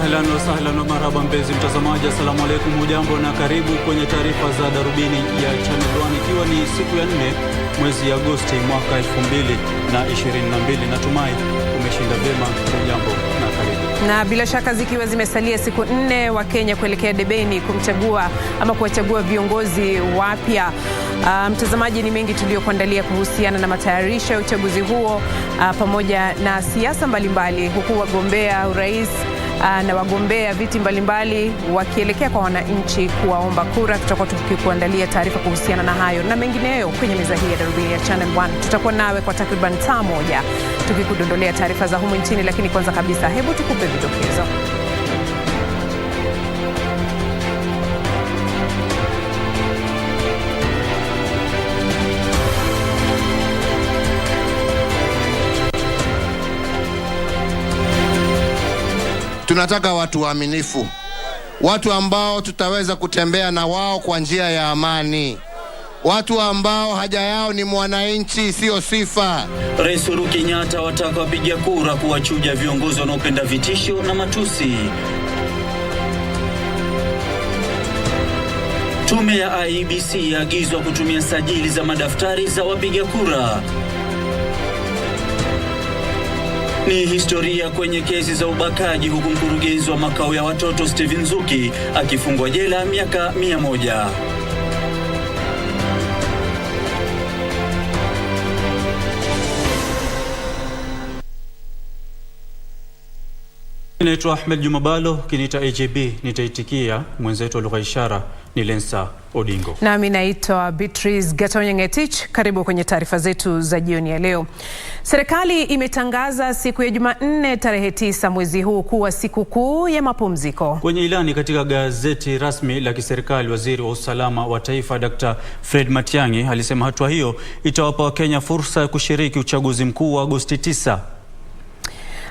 Ahlan wa sahlan wa marhaba mpenzi mtazamaji, assalamu alaikum, hujambo na karibu kwenye taarifa za Darubini ya Channel 1, ikiwa ni siku ya 4 mwezi Agosti mwaka 2022. Natumai umeshinda vyema. Hujambo na karibu. Na bila shaka zikiwa zimesalia siku 4 wa Kenya kuelekea debeni kumchagua ama kuwachagua viongozi wapya. Mtazamaji, ni mengi tuliyokuandalia kuhusiana na matayarisho ya uchaguzi huo pamoja na siasa mbalimbali, huku wagombea urais na wagombea viti mbalimbali wakielekea kwa wananchi kuwaomba kura. Tutakuwa tukikuandalia taarifa kuhusiana na hayo na mengineyo kwenye meza hii ya Darubini ya Channel 1. Tutakuwa nawe kwa takriban saa moja tukikudondolea taarifa za humu nchini, lakini kwanza kabisa hebu tukupe vidokezo. Tunataka watu waaminifu, watu ambao tutaweza kutembea na wao kwa njia ya amani, watu ambao haja yao ni mwananchi, sio sifa. Rais Uhuru Kenyatta wataka wapiga kura kuwachuja viongozi wanaopenda vitisho na matusi. Tume ya IEBC yaagizwa kutumia sajili za madaftari za wapiga kura. Ni historia kwenye kesi za ubakaji, huku mkurugenzi wa makao ya watoto Stephen Nzuki akifungwa jela miaka 100. Naitwa Juma Bhalo, kinita AJB nitaitikia, mwenzetu wa lugha ishara ni Lensa Odingo. Nami naitwa Beatrice Gatonye. Karibu kwenye taarifa zetu za jioni ya leo. Serikali imetangaza siku ya Jumanne tarehe 9 mwezi huu kuwa siku kuu ya mapumziko. Kwenye ilani katika gazeti rasmi la kiserikali, waziri wa usalama wa taifa Dr. Fred Matiang'i alisema hatua hiyo itawapa Wakenya fursa ya kushiriki uchaguzi mkuu wa Agosti 9.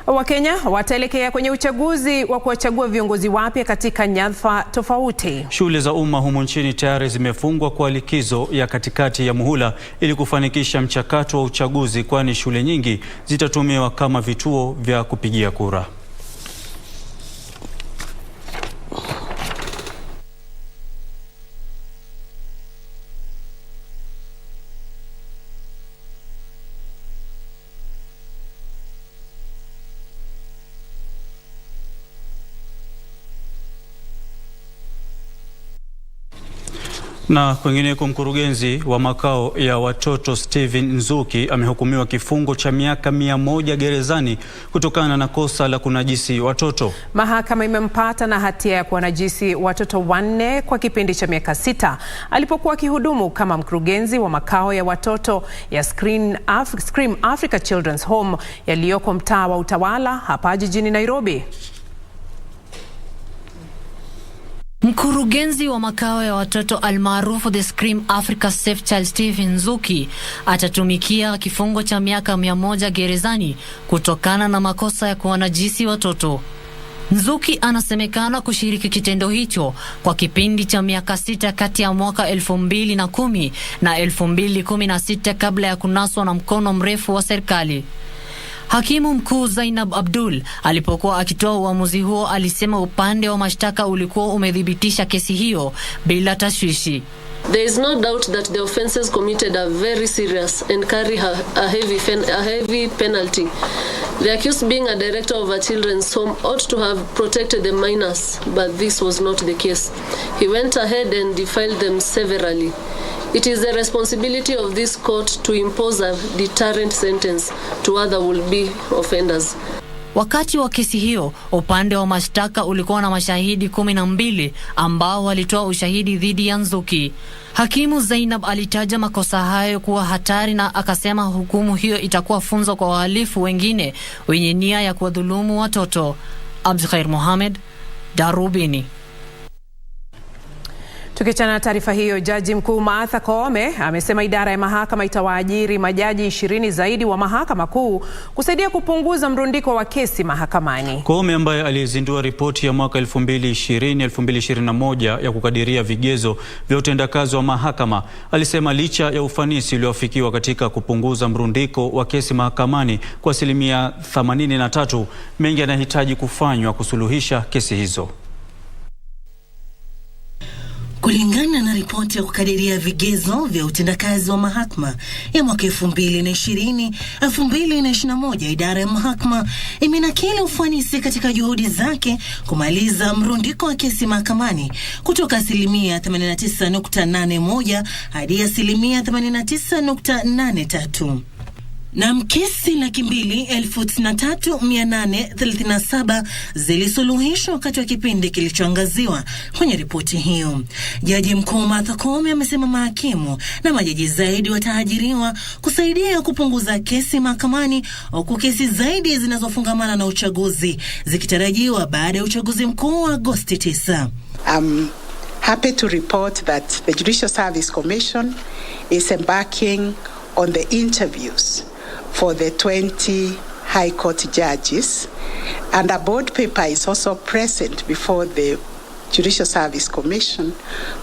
Wakenya wataelekea kwenye uchaguzi wa kuwachagua viongozi wapya katika nyadhifa tofauti. Shule za umma humu nchini tayari zimefungwa kwa likizo ya katikati ya muhula ili kufanikisha mchakato wa uchaguzi, kwani shule nyingi zitatumiwa kama vituo vya kupigia kura. Na kwengineko, mkurugenzi wa makao ya watoto Stephen Nzuki amehukumiwa kifungo cha miaka 100 gerezani kutokana na kosa la kunajisi watoto. Mahakama imempata na hatia ya kuwanajisi watoto 4 kwa kipindi cha miaka 6 alipokuwa akihudumu kama mkurugenzi wa makao ya watoto ya Scream Africa Children's Home yaliyoko mtaa wa Utawala hapa jijini Nairobi. Mkurugenzi wa makao ya watoto almaarufu The Scream Africa Safe Child Stephen Nzuki atatumikia kifungo cha miaka 100 gerezani kutokana na makosa ya kuwanajisi watoto. Nzuki anasemekana kushiriki kitendo hicho kwa kipindi cha miaka 6 kati ya mwaka 2010 na 2016 kabla ya kunaswa na mkono mrefu wa serikali. Hakimu mkuu Zainab Abdul alipokuwa akitoa uamuzi huo alisema upande wa mashtaka ulikuwa umedhibitisha kesi hiyo bila tashwishi. There is no doubt that the offenses committed are very serious and carry a heavy penalty. The accused, being a director of a children's home, ought to have protected the minors, but this was not the case. He went ahead and defiled them severally. It is the responsibility of this court to impose a deterrent sentence to other would-be offenders. Wakati wa kesi hiyo, upande wa mashtaka ulikuwa na mashahidi 12 ambao walitoa ushahidi dhidi ya Nzuki. Hakimu Zainab alitaja makosa hayo kuwa hatari na akasema hukumu hiyo itakuwa funzo kwa wahalifu wengine wenye nia ya kuwadhulumu watoto. Abdulkhair Mohamed, Darubini. Tukiachana na taarifa hiyo, Jaji Mkuu Martha Koome amesema idara ya mahakama itawaajiri majaji 20 zaidi wa mahakama kuu kusaidia kupunguza mrundiko wa kesi mahakamani. Koome ambaye alizindua ripoti ya mwaka 2020-2021 ya kukadiria vigezo vya utendakazi wa mahakama alisema licha ya ufanisi uliofikiwa katika kupunguza mrundiko wa kesi mahakamani kwa 83%, mengi yanahitaji kufanywa kusuluhisha kesi hizo. Kulingana na ripoti ya kukadiria vigezo vya utendakazi wa mahakama ya mwaka 2020-2021, idara ya mahakama imenakili ufanisi katika juhudi zake kumaliza mrundiko wa kesi mahakamani kutoka 89.81 hadi 89.83. Na kesi 2,93,837 zilisuluhishwa wakati wa kipindi kilichoangaziwa kwenye ripoti hiyo. Jaji Mkuu Martha Koome amesema mahakimu na majaji zaidi wataajiriwa kusaidia kupunguza kesi mahakamani, huku kesi zaidi zinazofungamana na uchaguzi zikitarajiwa baada ya uchaguzi mkuu wa Agosti 9. I'm happy to report that the Judicial Service Commission is embarking on the interviews for the 20 High Court judges, and a board paper is also present before the Judicial Service Commission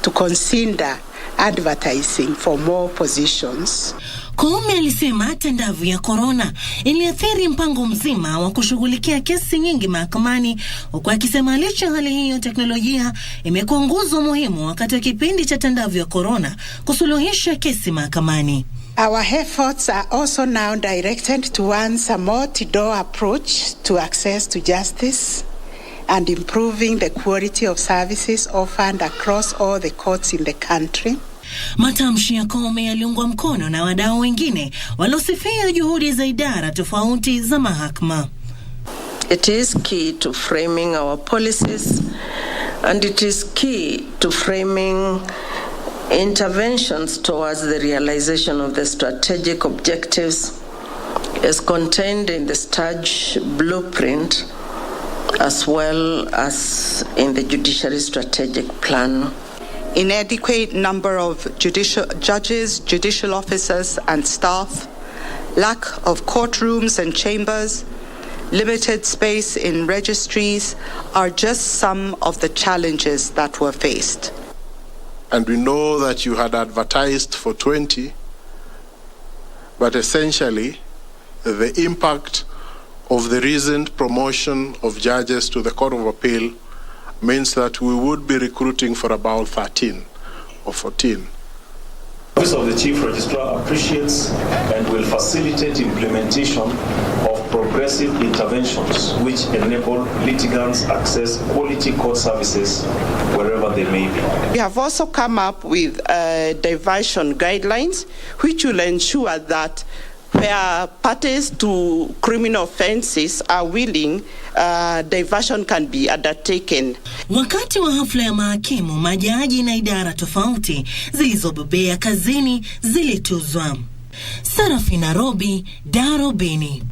to consider advertising for more positions. Koome alisema tandavu ya corona iliathiri mpango mzima wa kushughulikia kesi nyingi mahakamani, huku akisema licha hali hiyo teknolojia imekuwa nguzo muhimu wakati wa kipindi cha tandavu ya corona kusuluhisha kesi mahakamani. Our efforts are also now directed towards a multi-door approach to access to justice and improving the quality of services offered across all the courts in the country. Matamshi ya Koome yaliungwa mkono na wadau wengine waliosifia juhudi za idara tofauti za mahakama. It is key to framing our policies, and it is key to framing interventions towards the realization of the strategic objectives as contained in the STAJ blueprint, as well as in the Judiciary Strategic Plan. Inadequate number of judges, judicial officers and staff, lack of courtrooms and chambers, limited space in registries are just some of the challenges that were faced. And we know that you had advertised for 20, but essentially the impact of the recent promotion of judges to the Court of Appeal means that we would be recruiting for about 13 or 14. The Office of the Chief Registrar appreciates and will facilitate implementation of progressive interventions which enable litigants access quality court services wherever they may be. We have also come up with diversion guidelines which will ensure that where parties to criminal offenses are willing, diversion can be undertaken. Wakati wa hafla ya mahakimu, majaji na idara tofauti zilizobobea kazini zilituzwa. Sarafina Robi, Darubini.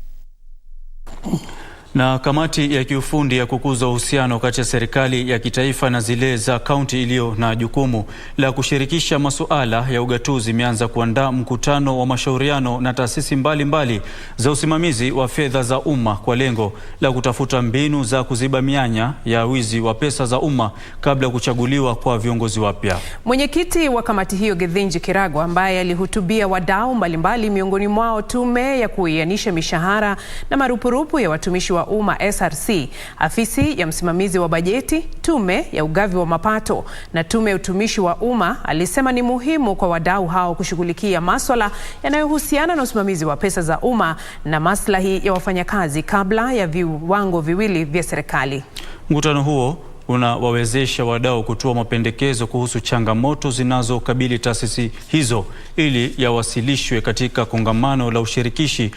Na kamati ya kiufundi ya kukuza uhusiano kati ya serikali ya kitaifa na zile za kaunti iliyo na jukumu la kushirikisha masuala ya ugatuzi imeanza kuandaa mkutano wa mashauriano na taasisi mbalimbali za usimamizi wa fedha za umma kwa lengo la kutafuta mbinu za kuziba mianya ya wizi wa pesa za umma kabla ya kuchaguliwa kwa viongozi wapya. Mwenyekiti wa kamati hiyo Gethinji Kiragwa, ambaye alihutubia wadau mbalimbali, miongoni mwao tume ya kuianisha mishahara na marupurupu ya watumishi wa umma SRC, afisi ya msimamizi wa bajeti, tume ya ugavi wa mapato na tume ya utumishi wa umma, alisema ni muhimu kwa wadau hao kushughulikia masuala yanayohusiana na usimamizi wa pesa za umma na maslahi ya wafanyakazi kabla ya viwango viwili vya serikali. Mkutano huo unawawezesha wadau kutoa mapendekezo kuhusu changamoto zinazokabili taasisi hizo ili yawasilishwe katika kongamano la ushirikishi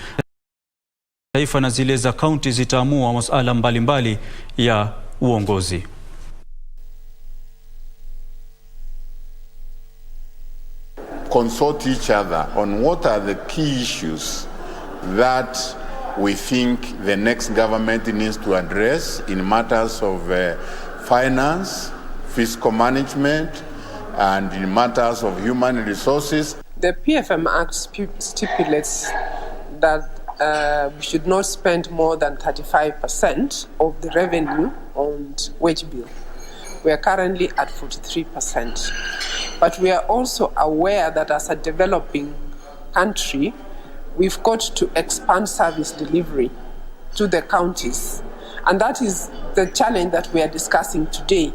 taifa, na zile za kaunti zitaamua masuala mbalimbali ya uongozi. Consult each other on what are the key issues that we think the next government needs to address in matters of finance, fiscal management, and in matters of human resources. The PFM Act stipulates that we should not spend more than 35% of the revenue on wage bill. We are currently at 43%. But we are also aware that as a developing country, we've got to expand service delivery to the counties. And that is the challenge that we are discussing today,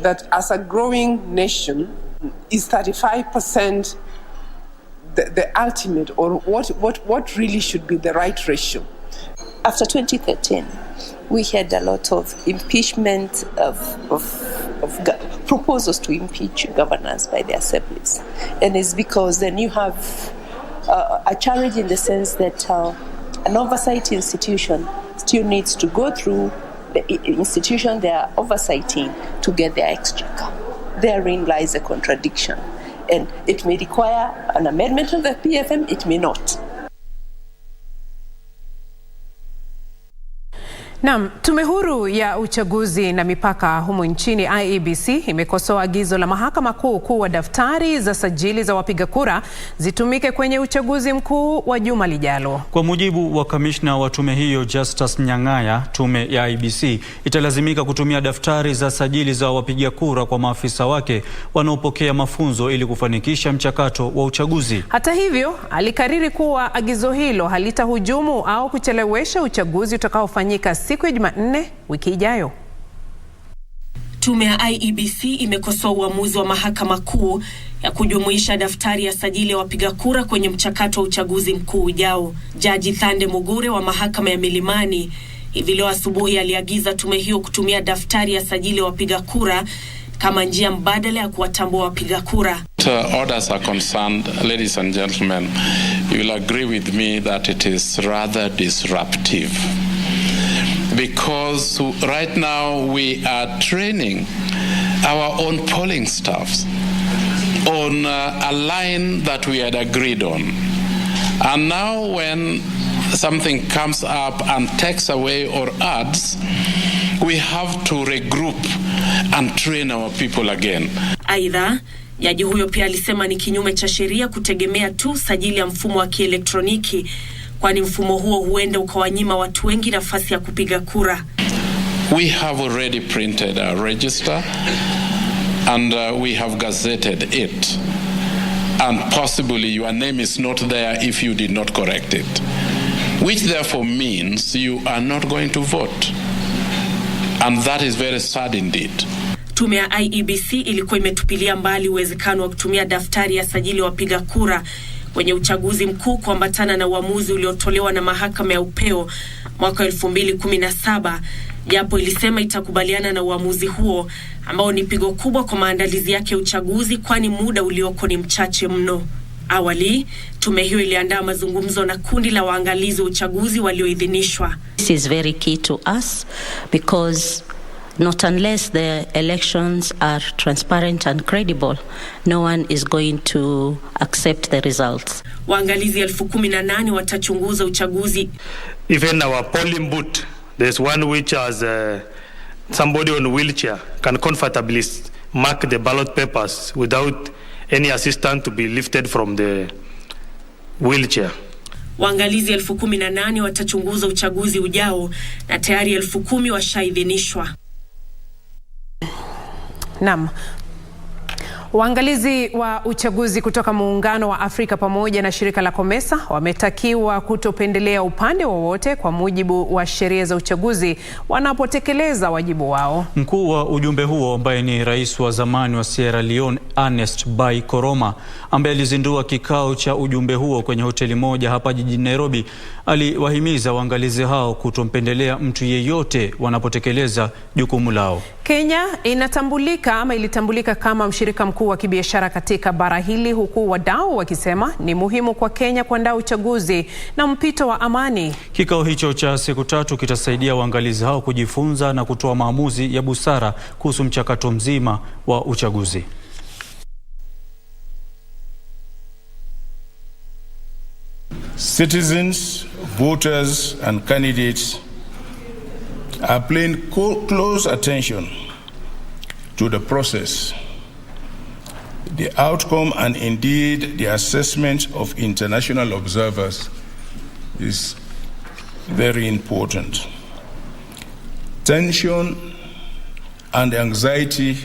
that as a growing nation, is 35% the ultimate, or what really should be the right ratio? After 2013, we had a lot of impeachment of proposals to impeach governors by the assemblies. And it's because then you have a challenge in the sense that an oversight institution still needs to go through the institution they are oversighting to get their exchequer. Therein lies a contradiction. And it may require an amendment of the PFM, it may not. Naam, Tume Huru ya Uchaguzi na Mipaka humu nchini IEBC imekosoa agizo la Mahakama Kuu kuwa daftari za sajili za wapiga kura zitumike kwenye uchaguzi mkuu wa juma lijalo. Kwa mujibu wa kamishna wa tume hiyo Justus Nyang'aya, tume ya IEBC italazimika kutumia daftari za sajili za wapiga kura kwa maafisa wake wanaopokea mafunzo ili kufanikisha mchakato wa uchaguzi. Hata hivyo, alikariri kuwa agizo hilo halitahujumu au kuchelewesha uchaguzi utakaofanyika siku ya Jumanne wiki ijayo. Tume ya IEBC imekosoa uamuzi wa Mahakama Kuu ya kujumuisha daftari ya sajili ya wapiga kura kwenye mchakato wa uchaguzi mkuu ujao. Jaji Thande Mugure wa Mahakama ya Milimani hivi leo asubuhi aliagiza tume hiyo kutumia daftari ya sajili ya wapiga kura kama njia mbadala ya kuwatambua wapiga kura. Orders are concerned, ladies and gentlemen, you will agree with me that it is rather disruptive. Because right now we are training our own polling staffs on a line that we had agreed on. And now when something comes up and takes away or adds, we have to regroup and train our people again. Aidha, jaji huyo pia alisema ni kinyume cha sheria kutegemea tu sajili ya mfumo wa kielektroniki, kwani mfumo huo huenda ukawanyima watu wengi nafasi ya kupiga kura. We have already printed a register and we have gazetted it. And possibly your name is not there if you did not correct it. Which therefore means you are not going to vote. And that is very sad indeed. Tume ya IEBC ilikuwa imetupilia mbali uwezekano wa kutumia daftari ya sajili wapiga kura kwenye uchaguzi mkuu kuambatana na uamuzi uliotolewa na Mahakama ya Upeo mwaka 2017, japo ilisema itakubaliana na uamuzi huo ambao ni pigo kubwa kwa maandalizi yake ya uchaguzi, kwani muda ulioko ni mchache mno. Awali, tume hiyo iliandaa mazungumzo na kundi la waangalizi wa uchaguzi walioidhinishwa. This is very key to us because not unless the elections are transparent and credible, no one is going to accept the results. Waangalizi 18,000 watachunguza uchaguzi. Even our polling booth, there's one which has somebody on a wheelchair can comfortably mark the ballot papers without any assistance to be lifted from the wheelchair. Waangalizi 18,000 watachunguza uchaguzi ujao na tayari 10,000 washaidhinishwa. Naam. Waangalizi wa uchaguzi kutoka Muungano wa Afrika pamoja na shirika la COMESA wametakiwa kutopendelea upande wowote kwa mujibu wa sheria za uchaguzi wanapotekeleza wajibu wao. Mkuu wa ujumbe huo ambaye ni rais wa zamani wa Sierra Leone Ernest Bai Koroma, ambaye alizindua kikao cha ujumbe huo kwenye hoteli moja hapa jijini Nairobi, aliwahimiza waangalizi hao kutompendelea mtu yeyote wanapotekeleza jukumu lao. Kenya ilitambulika kama mshirika mkuu wa kibiashara katika bara hili, huku wadau wakisema ni muhimu kwa Kenya kuandaa uchaguzi na mpito wa amani. Kikao hicho cha siku 3 kitasaidia waangalizi hao kujifunza na kutoa maamuzi ya busara kuhusu mchakato mzima wa uchaguzi. Citizens, voters and candidates are paying close attention to the process The outcome and indeed the assessment of international observers is very important. Tension and anxiety,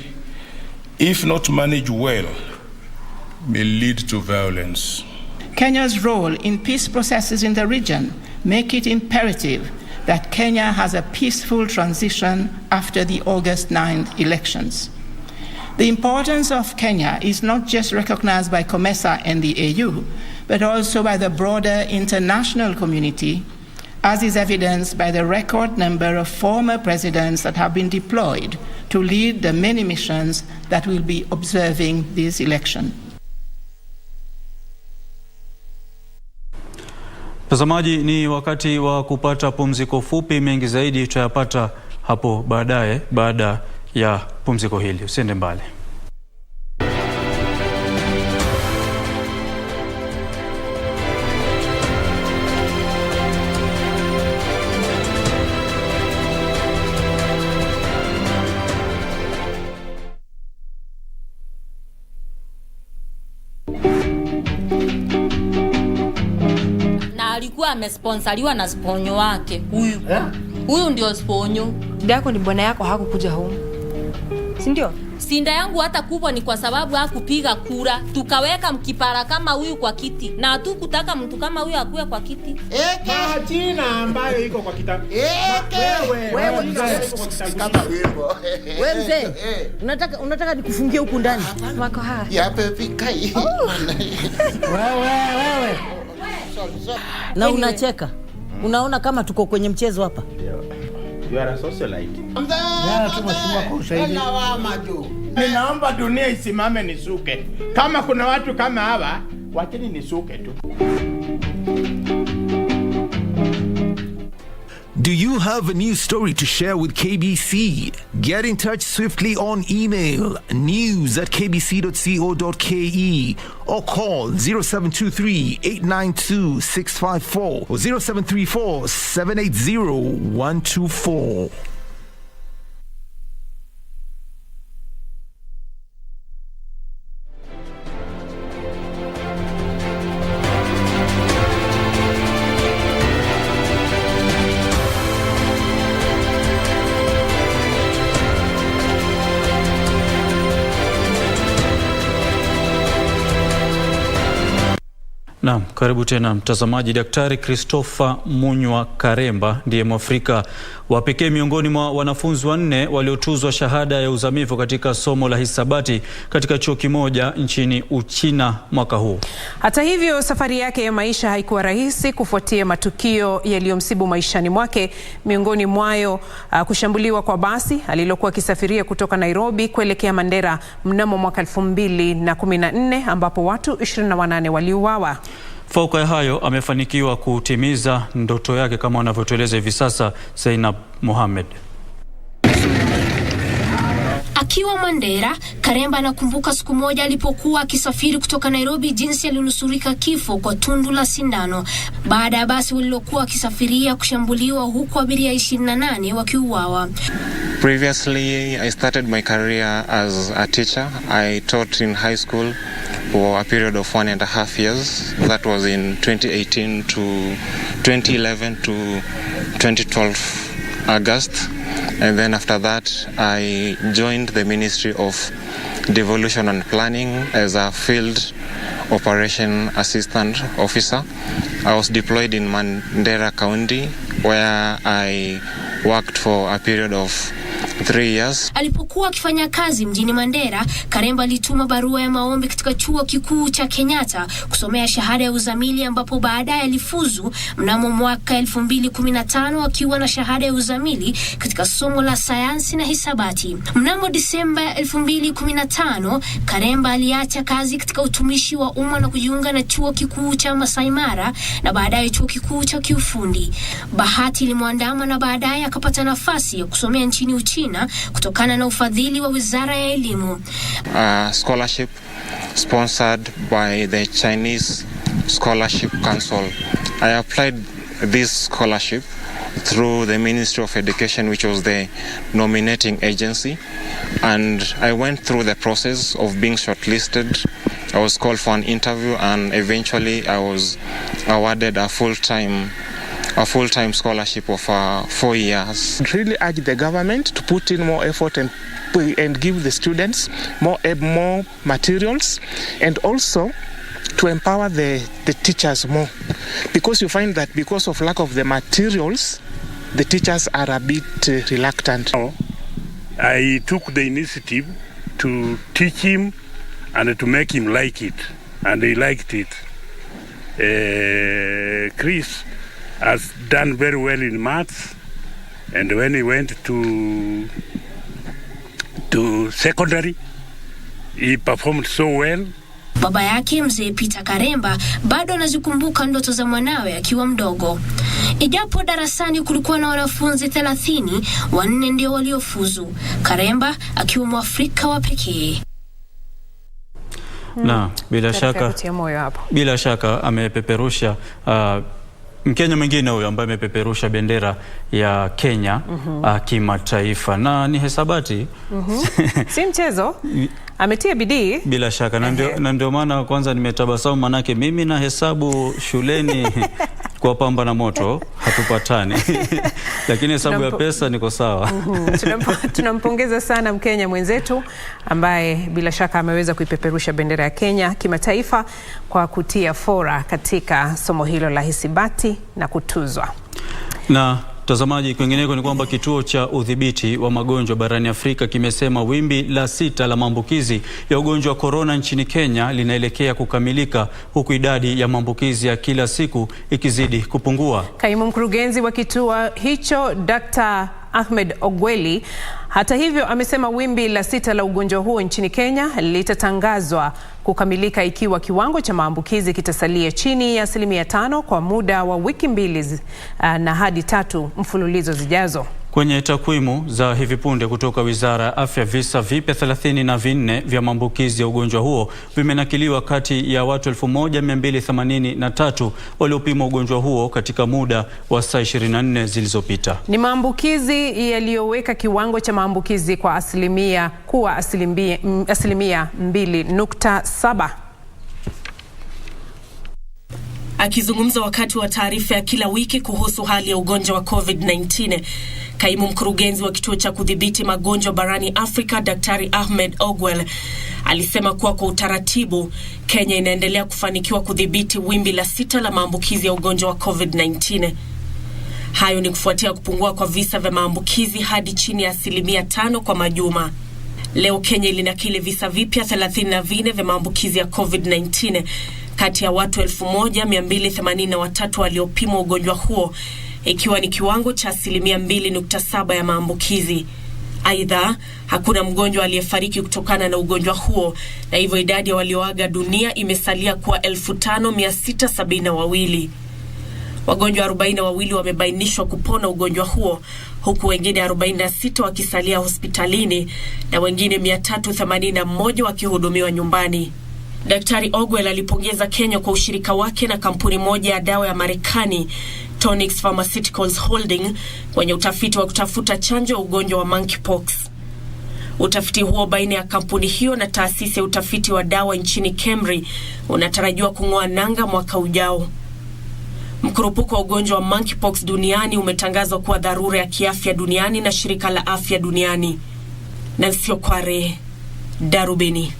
if not managed well, may lead to violence. Kenya's role in peace processes in the region make it imperative that Kenya has a peaceful transition after the August 9th elections. The importance of Kenya is not just recognized by COMESA and the AU, but also by the broader international community, as is evidenced by the record number of former presidents that have been deployed to lead the many missions that will be observing this election. Mtazamaji, ni wakati wa kupata pumziko fupi. Mengi zaidi tutayapata hapo baadaye baada ya pumziko hili. Usiende mbali. Alikuwa amesponsoriwa na sponyo wake huyu. Huyu ndio sponyo. Shida yako ni bwana yako hakukuja home. Si ndio? Sinda yangu hata kubwa ni kwa sababu hakupiga kura. Tukaweka mkipara kama huyu kwa kiti. Na hatukutaka mtu kama huyu akue kwa kiti. Jina ambayo iko kwa kitabu. Wewe mzee. Unataka nikufungie huku ndani? Wako haya. Ya pepi kai. Wewe. Na unacheka. Unaona kama tuko kwenye mchezo hapa. You are a socialite. Tumeshimwa kwa ushahidi. Ninaomba dunia isimame nisuke. Kama kuna watu kama hawa, wacheni nisuke tu. Do you have a new story to share with KBC? Get in touch swiftly on email news@kbc.co.ke or call 0723-892-654 or 0734-780-124. Naam, karibu tena mtazamaji. Daktari Christopher Munywa Karemba ndiye Mwafrika wa pekee miongoni mwa wanafunzi 4 waliotuzwa shahada ya uzamivu katika somo la hisabati katika chuo kimoja nchini Uchina mwaka huu. Hata hivyo, safari yake ya maisha haikuwa rahisi kufuatia matukio yaliyomsibu maishani mwake, miongoni mwayo kushambuliwa kwa basi alilokuwa akisafiria kutoka Nairobi kuelekea Mandera mnamo mwaka 2014 ambapo watu 28 waliuawa. Fauka ya hayo, amefanikiwa kutimiza ndoto yake kama wanavyotueleza hivi sasa Zainab Mohamed. Akiwa Mandera, Karemba anakumbuka siku moja alipokuwa akisafiri kutoka Nairobi jinsi alinusurika kifo kwa tundu la sindano baada ya basi walilokuwa akisafiria kushambuliwa huku abiria 28 wakiuawa. Previously, I started my career as a teacher. I taught in high school for a period of 1.5 years. That was in 2018 to 2011 to 2012 August. And then after that, I joined the Ministry of Devolution and Planning as a field operation assistant officer. I was deployed in Mandera County, where I worked for a period of 3 years. Alipokuwa akifanya kazi mjini Mandera, Karemba alituma barua ya maombi katika chuo kikuu cha Kenyatta kusomea shahada ya uzamili, ambapo baadaye alifuzu mnamo mwaka 2015 akiwa na shahada ya uzamili katika somo la sayansi na hisabati. Mnamo Disemba 2015, Karemba aliacha kazi katika utumishi wa umma na kujiunga na chuo kikuu cha Masai Mara na baadaye chuo kikuu cha kiufundi. Bahati ilimwandama na baadaye akapata nafasi ya kusomea nchini Uchina kutokana na ufadhili wa Wizara ya Elimu. Scholarship sponsored by the Chinese Scholarship Council. I applied this scholarship through the Ministry of Education, which was the nominating agency. And I went through the process of being shortlisted. I was called for an interview, and eventually I was awarded a full-time scholarship of 4 years. I really urge the government to put in more effort and give the students more materials, and also to empower the teachers more, because you find that because of lack of the materials, the teachers are a bit reluctant. I took the initiative to teach him and to make him like it, and he liked it. Chris has done very well in maths, and when he went to secondary, he performed so well. Baba yake mzee Peter Karemba bado anazikumbuka ndoto za mwanawe akiwa mdogo. Ijapo darasani kulikuwa na wanafunzi 30, 4 ndio waliofuzu, Karemba akiwa Mwafrika wa pekee. Na bila shaka amepeperusha Mkenya mwingine huyo ambaye amepeperusha bendera ya Kenya kimataifa, na ni hesabati. Si mchezo. Ametia bidii. Bila shaka, na ndio maana kwanza nimetabasamu, manake mimi na hesabu shuleni kwa pamba na moto hatupatani. Lakini hesabu ya pesa niko sawa. Tunampongeza sana Mkenya mwenzetu ambaye bila shaka ameweza kuipeperusha bendera ya Kenya kimataifa kwa kutia fora katika somo hilo la hisabati na kutuzwa. Na mtazamaji, kwingineko ni kwamba kituo cha udhibiti wa magonjwa barani Afrika kimesema wimbi la 6 la maambukizi ya ugonjwa wa corona nchini Kenya linaelekea kukamilika, huku idadi ya maambukizi ya kila siku ikizidi kupungua. Kaimu mkurugenzi wa kituo hicho Dr. Ahmed Ogweli hata hivyo amesema wimbi la 6 la ugonjwa huo nchini Kenya litatangazwa kukamilika ikiwa kiwango cha maambukizi kitasalia chini ya 5% kwa muda wa wiki 2 na hadi 3 mfululizo zijazo. Kwenye takwimu za hivi punde kutoka Wizara ya Afya, visa vipya 34 vya maambukizi ya ugonjwa huo vimenakiliwa kati ya watu 1283 waliopimwa ugonjwa huo katika muda wa saa 24 zilizopita. Ni maambukizi yaliyoweka kiwango cha maambukizi kwa asilimia 2.7. Akizungumza wakati wa taarifa ya kila wiki kuhusu hali ya ugonjwa wa COVID-19, kaimu mkurugenzi wa kituo cha kudhibiti magonjwa barani Afrika Daktari Ahmed Ogwel alisema kuwa kwa utaratibu Kenya inaendelea kufanikiwa kudhibiti wimbi la 6 la maambukizi ya ugonjwa wa COVID-19. Hayo ni kufuatia kupungua kwa visa vya maambukizi hadi chini ya 5% kwa majuma. Leo Kenya ilinakili visa vipya 34 vya maambukizi ya COVID-19 kati ya watu 1283 waliopimwa ugonjwa huo, ikiwa ni kiwango cha 2.7% ya maambukizi. Aidha, hakuna mgonjwa aliyefariki kutokana na ugonjwa huo, na hivyo idadi ya walioaga dunia imesalia kuwa 5672. Wagonjwa 42 wamebainishwa kupona ugonjwa huo, huku wengine 46 wakisalia hospitalini na wengine 381 wakihudumiwa nyumbani. Daktari Ogwel alipongeza Kenya kwa ushirika wake na kampuni moja ya dawa ya Marekani, Tonix Pharmaceuticals Holding, kwenye utafiti wa kutafuta chanjo ya ugonjwa wa monkeypox. Utafiti huo baina ya kampuni hiyo na taasisi ya utafiti wa dawa nchini Kemri unatarajiwa kung'oa nanga mwaka ujao. Mkurupuko wa ugonjwa wa monkeypox duniani umetangazwa kuwa dharura ya kiafya duniani na shirika la afya duniani. Nancy Kware, Darubini.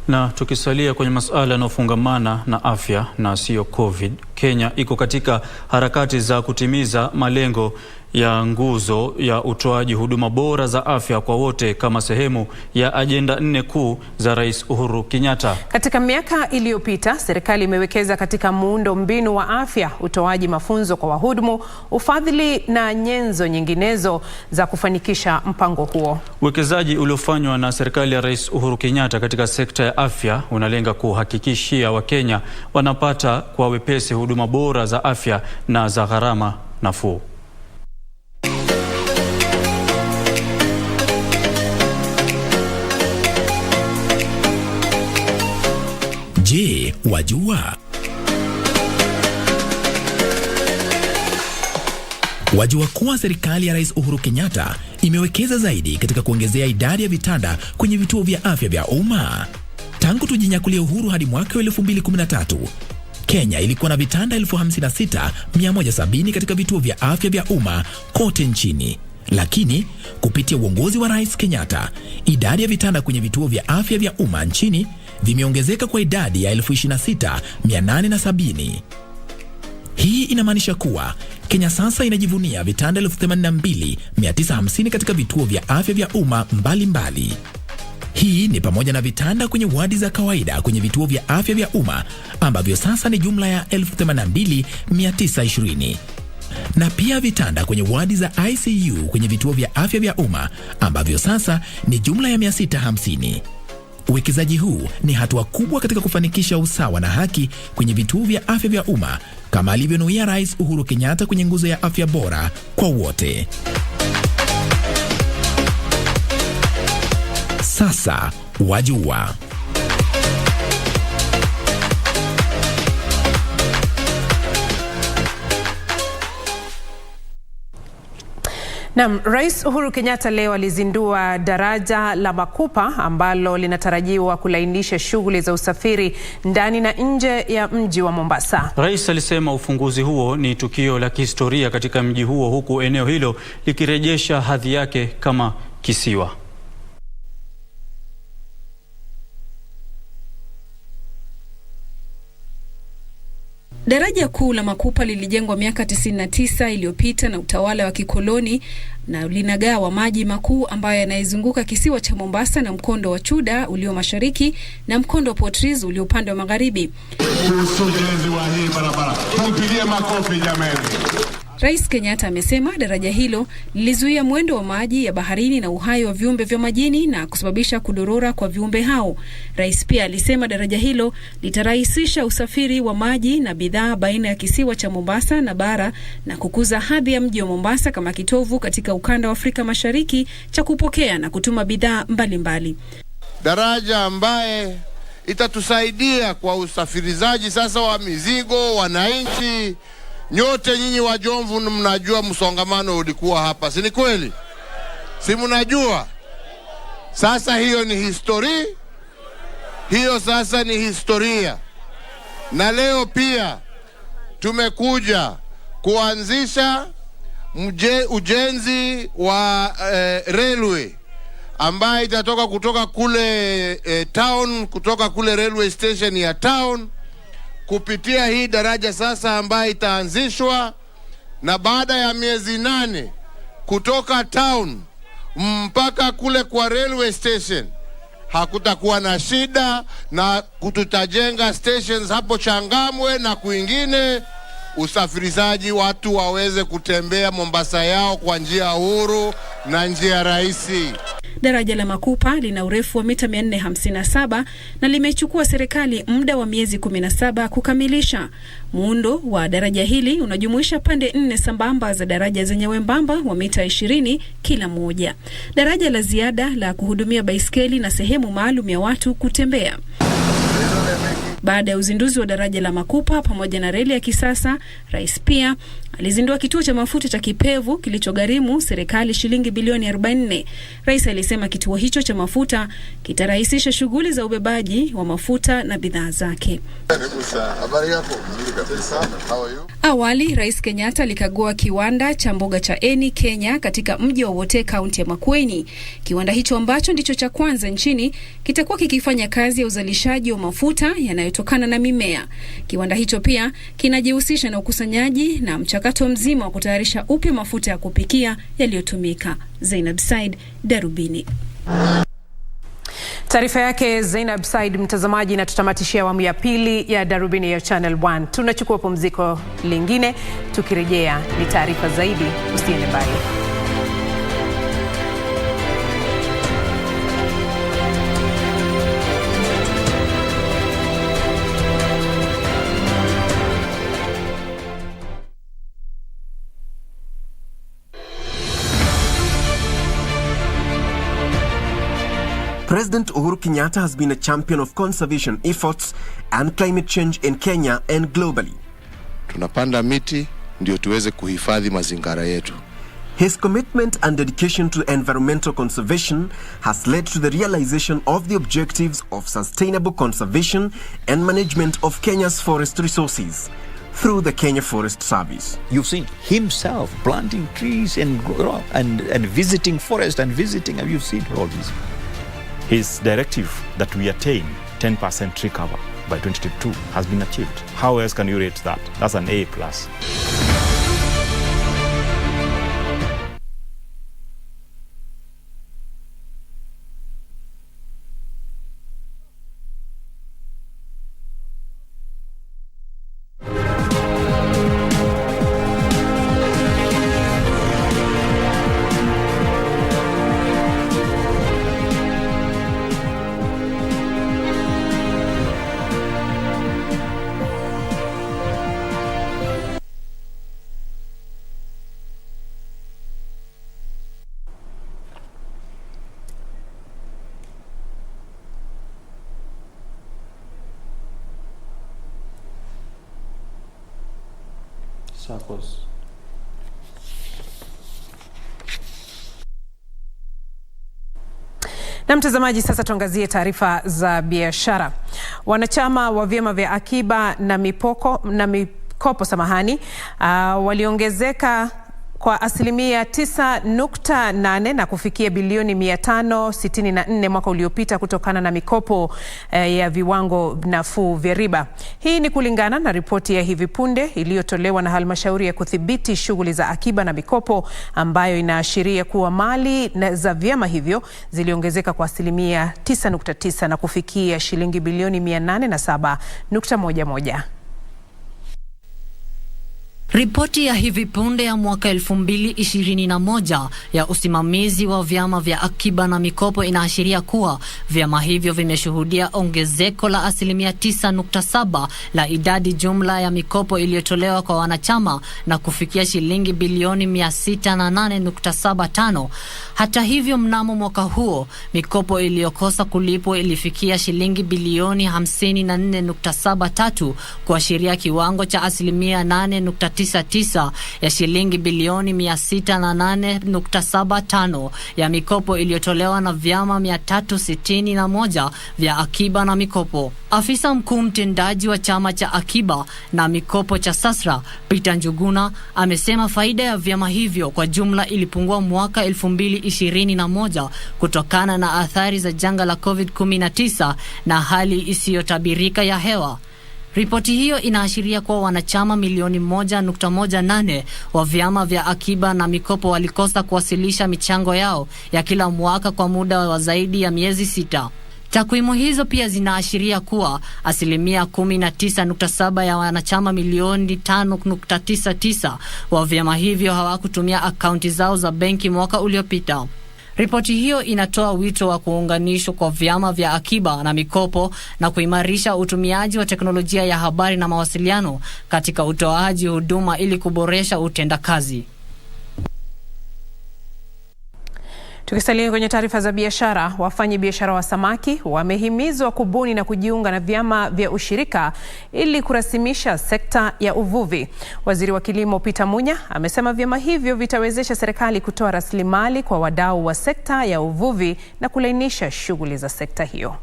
Na tukisalia kwenye masuala yanayofungamana na afya na sio COVID, Kenya iko katika harakati za kutimiza malengo ya nguzo ya utoaji huduma bora za afya kwa wote kama sehemu ya ajenda 4 kuu za Rais Uhuru Kenyatta. Katika miaka iliyopita, serikali imewekeza katika muundo mbinu wa afya, utoaji mafunzo kwa wahudumu, ufadhili na nyenzo nyinginezo za kufanikisha mpango huo. Uwekezaji uliofanywa na serikali ya Rais Uhuru Kenyatta katika sekta ya afya unalenga kuhakikishia Wakenya wanapata kwa wepesi huduma bora za afya na za gharama nafuu. Je, wajua? Wajua kuwa serikali ya Rais Uhuru Kenyatta imewekeza zaidi katika kuongezea idadi ya vitanda kwenye vituo vya afya vya umma. Tangu tujinyakulia uhuru hadi mwaka 2013, Kenya ilikuwa na vitanda 56,170 katika vituo vya afya vya umma kote nchini. Lakini kupitia uongozi wa Rais Kenyatta, idadi ya vitanda kwenye vituo vya afya vya umma nchini vimeongezeka kwa idadi ya 26,870. Hii inamaanisha kuwa Kenya sasa inajivunia vitanda 82,950 katika vituo vya afya vya umma mbalimbali. Hii ni pamoja na vitanda kwenye wadi za kawaida kwenye vituo vya afya vya umma ambavyo sasa ni jumla ya 82,920. Na pia vitanda kwenye wadi za ICU kwenye vituo vya afya vya umma ambavyo sasa ni jumla ya 650. Uwekezaji huu ni hatua kubwa katika kufanikisha usawa na haki kwenye vituo vya afya vya umma kama alivyonuia Rais Uhuru Kenyatta kwenye nguzo ya afya bora kwa wote. Sasa wajua. Naam, Rais Uhuru Kenyatta leo alizindua daraja la Makupa ambalo linatarajiwa kulainisha shughuli za usafiri ndani na nje ya mji wa Mombasa. Rais alisema ufunguzi huo ni tukio la kihistoria katika mji huo, huku eneo hilo likirejesha hadhi yake kama kisiwa. Daraja kuu la Makupa lilijengwa miaka 99 iliyopita na utawala wa kikoloni na linagawa maji makuu ambayo yanayezunguka kisiwa cha Mombasa na mkondo wa Chuda ulio mashariki na mkondo wa Beatrice ulio upande wa magharibi. Ujenzi wa hii barabara. Tumpigie makofi jamani. Rais Kenyatta amesema daraja hilo lilizuia mwendo wa maji ya baharini na uhai wa viumbe vya majini na kusababisha kudorora kwa viumbe hao. Rais pia alisema daraja hilo litarahisisha usafiri wa maji na bidhaa baina ya kisiwa cha Mombasa na bara na kukuza hadhi ya mji wa Mombasa kama kitovu katika ukanda wa Afrika Mashariki cha kupokea na kutuma bidhaa mbalimbali. Daraja ambaye itatusaidia kwa usafirizaji sasa wa mizigo, wananchi. Nyote nyinyi wa Jomvu mnajua msongamano ulikuwa hapa, si ni kweli? Si mnajua? Sasa hiyo ni historia. Hiyo sasa ni historia. Na leo pia tumekuja kuanzisha ujenzi wa railway ambayo itatoka kutoka kule town, kutoka kule railway station ya town kupitia hii daraja sasa ambayo itaanzishwa, na baada ya miezi 8 kutoka town mpaka kule kwa railway station hakutakuwa na shida, na tutajenga stations hapo Changamwe na kwingine, usafirishaji watu waweze kutembea Mombasa yao kwa njia huru na njia rahisi. Daraja la Makupa lina urefu wa mita 457 na limechukua serikali muda wa miezi 17 kukamilisha. Muundo wa daraja hili unajumuisha pande 4 sambamba za daraja zenye wembamba wa mita 20 kila moja. Daraja la ziada la kuhudumia baiskeli na sehemu maalum ya watu kutembea. Baada ya uzinduzi wa daraja la Makupa pamoja na reli ya kisasa, Rais pia alizindua kituo cha mafuta cha Kipevu kilichogharimu serikali shilingi bilioni 44. Rais alisema kituo hicho cha mafuta kitarahisisha shughuli za ubebaji wa mafuta na bidhaa zake. Habari yako? How are you? Awali, Rais Kenyatta alikagua kiwanda cha mboga cha Eni Kenya katika mji wa Wote, kaunti ya Makueni. Kiwanda hicho ambacho ndicho cha kwanza nchini kitakuwa kikifanya kazi ya uzalishaji wa mafuta yanayotokana na mimea. Kiwanda hicho pia kinajihusisha na ukusanyaji na mchakato mzima wa kutayarisha upya mafuta ya kupikia yaliyotumika. Zainab Said, Darubini. Taarifa yake Zainab Said, mtazamaji, na tutamatishia awamu ya pili ya Darubini ya Channel 1. Tunachukua pumziko lingine, tukirejea ni taarifa zaidi, usiende mbali. President Uhuru Kenyatta has been a champion of conservation efforts and climate change in Kenya and globally. Tunapanda miti ndio tuweze kuhifadhi mazingira yetu. His commitment and dedication to environmental conservation has led to the realization of the objectives of sustainable conservation and management of Kenya's forest resources through the Kenya Forest Service. You've seen himself planting trees and visiting forest and visiting, and you've seen all this. His directive that we attain 10% tree cover by 2022 has been achieved. How else can you rate that? That's an A+. Na mtazamaji, sasa tuangazie taarifa za biashara. Wanachama wa vyama vya akiba na mikopo waliongezeka kwa asilimia 9.8 na kufikia bilioni 564 mwaka uliopita kutokana na mikopo ya viwango nafuu vya riba. Hii ni kulingana na ripoti ya hivi punde iliyotolewa na halmashauri ya kudhibiti shughuli za akiba na mikopo, ambayo inaashiria kuwa mali za vyama hivyo ziliongezeka kwa asilimia 9.9 na kufikia shilingi bilioni 807.11. Ripoti ya hivi punde ya mwaka 2021 ya usimamizi wa vyama vya akiba na mikopo inaashiria kuwa vyama hivyo vimeshuhudia ongezeko la asilimia 9.7 la idadi jumla ya mikopo iliyotolewa kwa wanachama na kufikia shilingi bilioni 608.75. Hata hivyo, mnamo mwaka huo mikopo iliyokosa kulipwa ilifikia shilingi bilioni 54.73, kuashiria kiwango cha asilimia 8.99 ya shilingi bilioni 608.75 ya mikopo iliyotolewa na vyama 361 vya akiba na mikopo. Afisa mkuu mtendaji wa chama cha akiba na mikopo cha Sasra, Peter Njuguna, amesema faida ya vyama hivyo kwa jumla ilipungua mwaka 2021 kutokana na athari za janga la COVID-19 na hali isiyotabirika ya hewa. Ripoti hiyo inaashiria kuwa wanachama milioni 1.18 wa vyama vya akiba na mikopo walikosa kuwasilisha michango yao ya kila mwaka kwa muda wa zaidi ya miezi 6. Takwimu hizo pia zinaashiria kuwa asilimia 19.7 ya wanachama milioni 5.99 wa vyama hivyo hawakutumia akaunti zao za benki mwaka uliopita. Ripoti hiyo inatoa wito wa kuunganishwa kwa vyama vya akiba na mikopo na kuimarisha utumiaji wa teknolojia ya habari na mawasiliano katika utoaji huduma ili kuboresha utendakazi. Tukisalia kwenye taarifa za biashara, wafanyi biashara wa samaki wamehimizwa kubuni na kujiunga na vyama vya ushirika ili kurasimisha sekta ya uvuvi. Waziri wa Kilimo Peter Munya amesema vyama hivyo vitawezesha serikali kutoa rasilimali kwa wadau wa sekta ya uvuvi na kulainisha shughuli za sekta hiyo.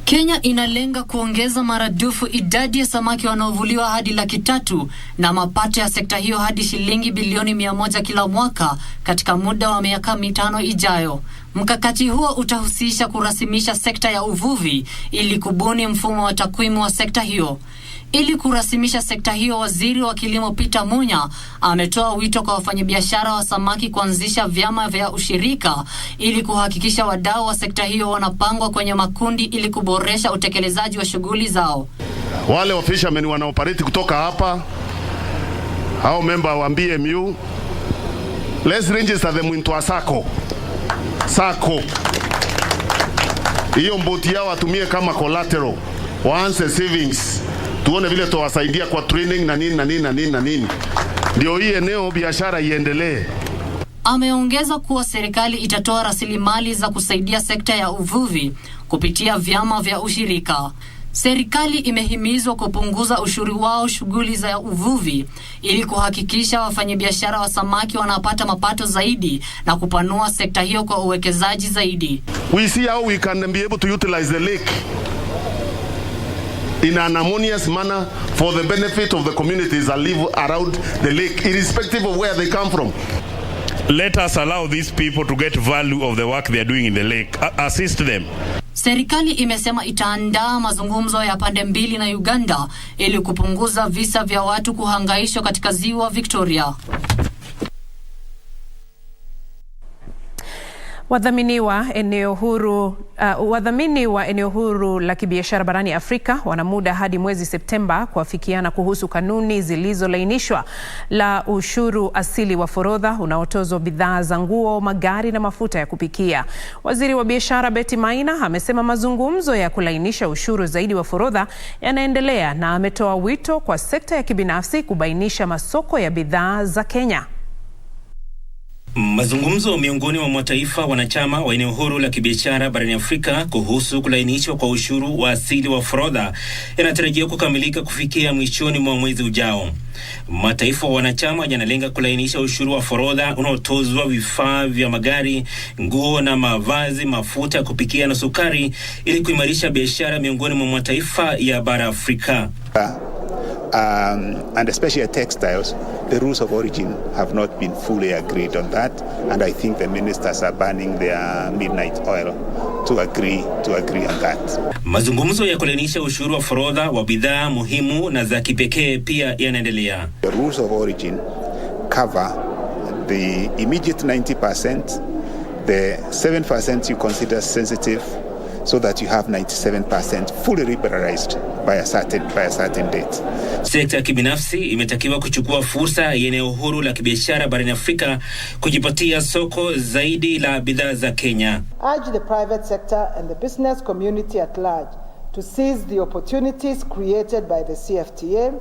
Kenya inalenga kuongeza maradufu idadi ya samaki wanaovuliwa hadi 300,000 na mapato ya sekta hiyo hadi shilingi bilioni 100 kila mwaka katika muda wa miaka 5 ijayo. Mkakati huo utahusisha kurasimisha sekta ya uvuvi ili kubuni mfumo wa takwimu wa sekta hiyo. Ili kurasimisha sekta hiyo, waziri wa Kilimo Peter Munya ametoa wito kwa wafanyabiashara wa samaki kuanzisha vyama vya ushirika ili kuhakikisha wadau wa sekta hiyo wanapangwa kwenye makundi ili kuboresha utekelezaji wa shughuli zao. Wale wa fishermen wanaoperate kutoka hapa, hao member wa BMU, let's register them into a sacco. Hiyo mboti yao watumie kama collateral, waanze savings. Tuone vile tuwasaidia kwa training na nini. Ndio hii eneo biashara iendelee. Ameongeza kuwa serikali itatoa rasilimali za kusaidia sekta ya uvuvi kupitia vyama vya ushirika. Serikali imehimizwa kupunguza ushuru wao shughuli za uvuvi ili kuhakikisha wafanyabiashara wa samaki wanapata mapato zaidi na kupanua sekta hiyo kwa uwekezaji zaidi. We see how we can be able to utilize the lake in an harmonious manner for the benefit of the communities that live around the lake, irrespective of where they come from. Let us allow these people to get value of the work they are doing in the lake. Assist them. Serikali imesema itaandaa mazungumzo ya pande mbili na Uganda ili kupunguza visa vya watu kuhangaishwa katika ziwa Victoria. Wadhamini wa eneo huru la kibiashara barani Afrika wana muda hadi mwezi Septemba kuafikiana kuhusu kanuni zilizolainishwa la ushuru asili wa forodha unaotozwa bidhaa za nguo, magari na mafuta ya kupikia. Waziri wa biashara Betty Maina amesema mazungumzo ya kulainisha ushuru zaidi wa forodha yanaendelea na ametoa wito kwa sekta ya kibinafsi kubainisha masoko ya bidhaa za Kenya. Mazungumzo miongoni mwa mataifa wanachama wa eneo huru la kibiashara barani Afrika kuhusu kulainishwa kwa ushuru wa asili wa forodha yanatarajiwa kukamilika kufikia mwishoni mwa mwezi ujao. Mataifa wanachama yanalenga kulainisha ushuru wa forodha unaotozwa vifaa vya magari, nguo na mavazi, mafuta ya kupikia na sukari ili kuimarisha biashara miongoni mwa mataifa ya bara Afrika. And especially textiles, the rules of origin have not been fully agreed on that, and I think the ministers are burning their midnight oil to agree on that. Mazungumzo ya kulainisha ushuru wa forodha wa bidhaa muhimu na za kipekee pia yanaendelea. The rules of origin cover the immediate 90%, the 7% you consider sensitive, so that you have 97% fully liberalized by a certain date. Sekta ya kibinafsi imetakiwa kuchukua fursa ya eneo huru la kibiashara barani Afrika kujipatia soko zaidi la bidhaa za Kenya. Urge the private sector and the business community at large to seize the opportunities created by the CFTA,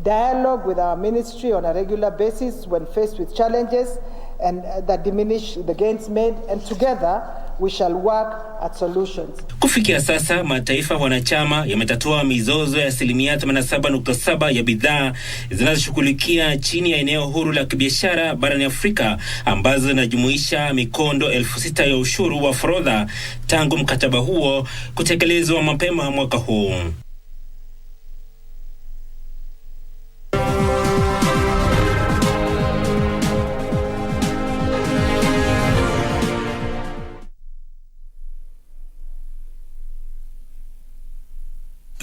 dialogue with our ministry on a regular basis when faced with challenges and that diminish the gains made, and together we shall work at solutions. Kufikia sasa mataifa wanachama yametatua mizozo ya 87.7 ya bidhaa zinazoshughulikia chini ya eneo huru la kibiashara barani Afrika ambazo zinajumuisha mikondo 6,000 ya ushuru wa forodha tangu mkataba huo kutekelezwa mapema mwaka huu.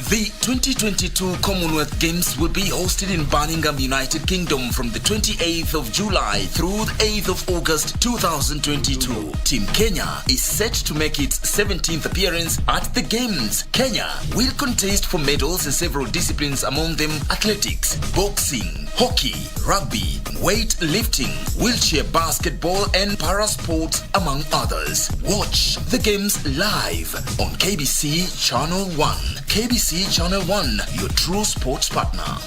The 2022 Commonwealth Games will be hosted in Birmingham, United Kingdom from the 28th of July through the 8th of August 2022. Team Kenya is set to make its 17th appearance at the Games. Kenya will contest for medals in several disciplines, among them athletics, boxing, hockey, rugby, weightlifting, wheelchair basketball and parasports, among others. Watch the Games live on KBC Channel 1. KBC Channel 1, your true sports partner.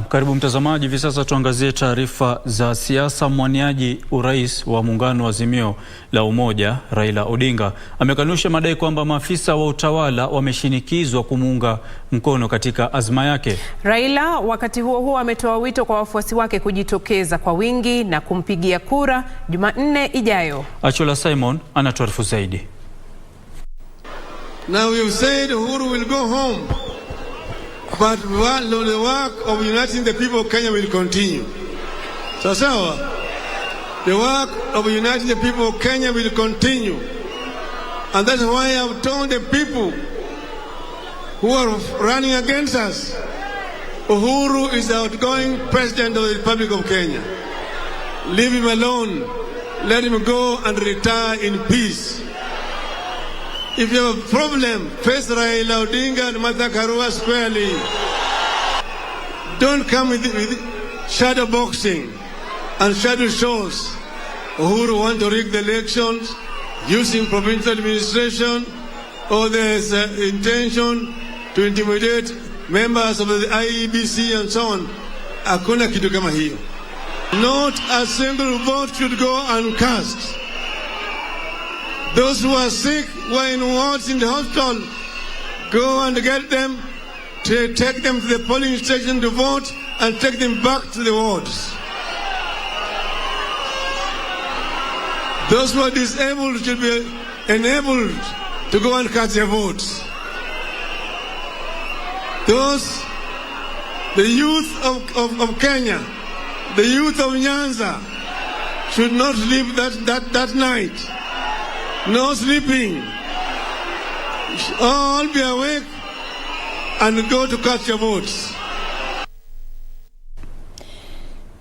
Karibu mtazamaji, hivi sasa tuangazie taarifa za siasa. Mwaniaji urais wa muungano wa Azimio la Umoja, Raila Odinga, amekanusha madai kwamba maafisa wa utawala wameshinikizwa kumuunga mkono katika azma yake. Raila wakati huo ametoa wito kwa wafuasi wake kujitokeza kwa wingi na kumpigia kura Jumanne ijayo. Achola Simon anatuarifu zaidi. Now you said Uhuru will go home. But the work of uniting the people of Kenya will continue. So, the work of uniting the people of Kenya will continue. And that's why I've told the people who are running against us, Uhuru is the outgoing president of the Republic of Kenya. Leave him alone. Let him go and retire in peace. If you have a problem, face Raila Odinga and Martha Karua squarely. Don't come with shadow boxing and shadow shows. Who want to rig the elections using provincial administration, or there's intention to intimidate members of the IEBC and so on. Hakuna kitu kama hiyo. Not a single vote should go uncast. Those who are sick, who are in wards in the hospital, go and get them, take them to the polling station to vote, and take them back to the wards. Those who are disabled should be enabled to go and cast their votes. The youth of Kenya, the youth of Nyanza should not sleep that night. No sleeping. All be awake and go to cast your votes.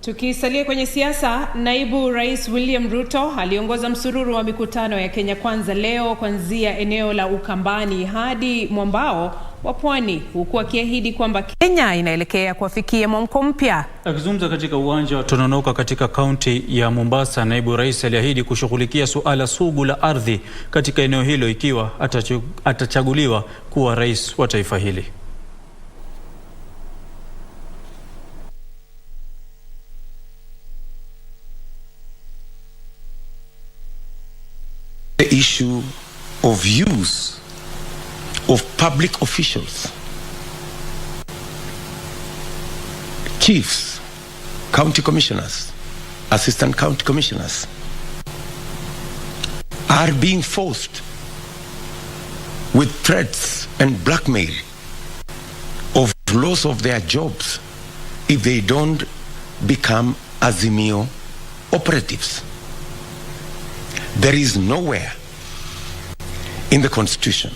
Tukisalia kwenye siasa, naibu rais William Ruto aliongoza msururu wa mikutano ya Kenya Kwanza leo kuanzia eneo la Ukambani hadi mwambao wa Pwani, huku akiahidi kwamba Kenya inaelekea kufikia mwamko mpya. Akizungumza katika uwanja wa Tononoka katika kaunti ya Mombasa, naibu rais aliahidi kushughulikia suala sugu la ardhi katika eneo hilo ikiwa atachaguliwa kuwa rais wa taifa hili. The issue of use of public officials, chiefs, county commissioners, assistant county commissioners are being forced with threats and blackmail of loss of their jobs if they don't become Azimio operatives. There is nowhere in the Constitution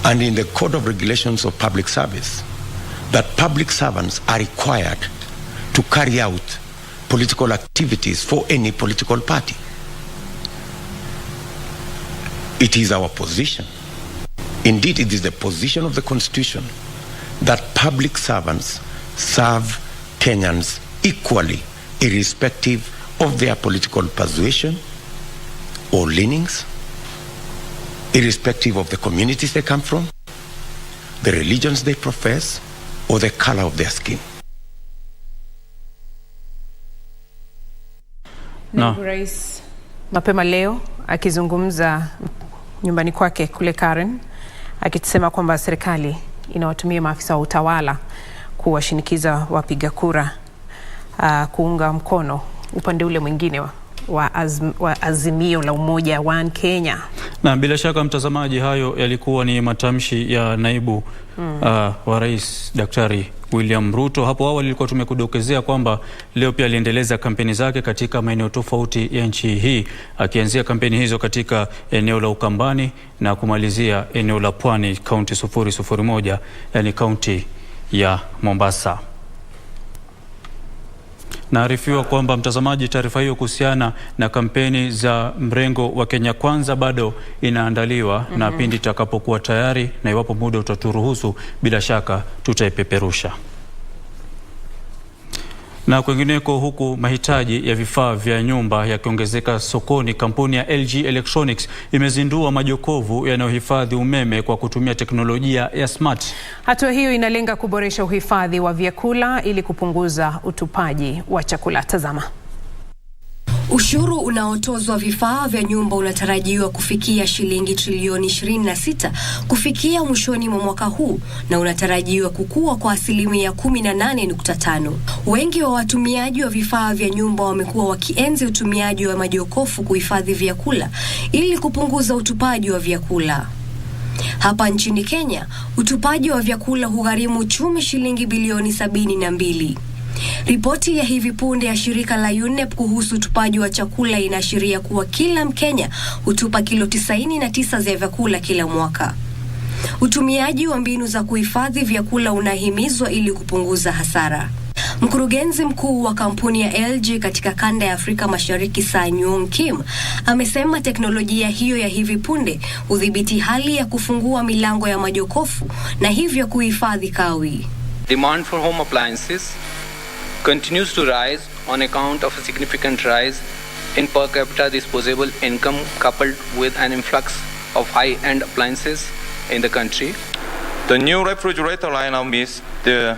and in the Code of Regulations of Public Service that public servants are required to carry out political activities for any political party. It is our position, indeed it is the position of the Constitution, that public servants serve Kenyans equally, irrespective of their political persuasion or leanings, irrespective of the communities they come from, the religions they profess, or the color of their skin. Naibu rais mapema leo akizungumza nyumbani kwake kule Karen, akisema kwamba serikali inawatumia maafisa wa utawala kuwashinikiza wapiga kura kuunga mkono upande ule mwingine wa Azimio la Umoja wa Kenya. Na bila shaka mtazamaji, hayo yalikuwa ni matamshi ya naibu wa rais Daktari William Ruto. Hapo awali nilikuwa tumekudokezea kwamba leo pia aliendeleza kampeni zake katika maeneo tofauti ya nchi hii, akianzia kampeni hizo katika eneo la Ukambani na kumalizia eneo la Pwani, kaunti 001, yani kaunti ya Mombasa. Naarifiwa kwamba mtazamaji, taarifa hiyo kuhusiana na kampeni za mrengo wa Kenya Kwanza bado inaandaliwa na pindi itakapokuwa tayari na iwapo muda utaturuhusu, bila shaka tutaipeperusha. Na kwingineko, huku mahitaji ya vifaa vya nyumba yakiongezeka sokoni, kampuni ya LG Electronics imezindua majokovu yanayohifadhi umeme kwa kutumia teknolojia ya smart. Hatua hiyo inalenga kuboresha uhifadhi wa vyakula ili kupunguza utupaji wa chakula. Tazama. Ushuru unaotozwa vifaa vya nyumba unatarajiwa kufikia shilingi trilioni 26 kufikia mwishoni mwa mwaka huu na unatarajiwa kukua kwa asilimia 18.5. Wengi wa watumiaji wa vifaa vya nyumba wamekuwa wakienzi utumiaji wa majokofu kuhifadhi vyakula ili kupunguza utupaji wa vyakula. Hapa nchini Kenya, utupaji wa vyakula hugharimu uchumi shilingi bilioni 72. Ripoti ya hivi punde ya shirika la UNEP kuhusu utupaji wa chakula inaashiria kuwa kila Mkenya hutupa kilo 99 za vyakula kila mwaka. Utumiaji wa mbinu za kuhifadhi vyakula unahimizwa ili kupunguza hasara. Mkurugenzi mkuu wa kampuni ya LG katika kanda ya Afrika Mashariki, Sang Kim, amesema teknolojia hiyo ya hivi punde udhibiti hali ya kufungua milango ya majokofu na hivyo kuhifadhi kawi. Demand for home appliances continues to rise on account of a significant rise in per capita disposable income coupled with an influx of high-end appliances in the country. The new refrigerator lineup meets the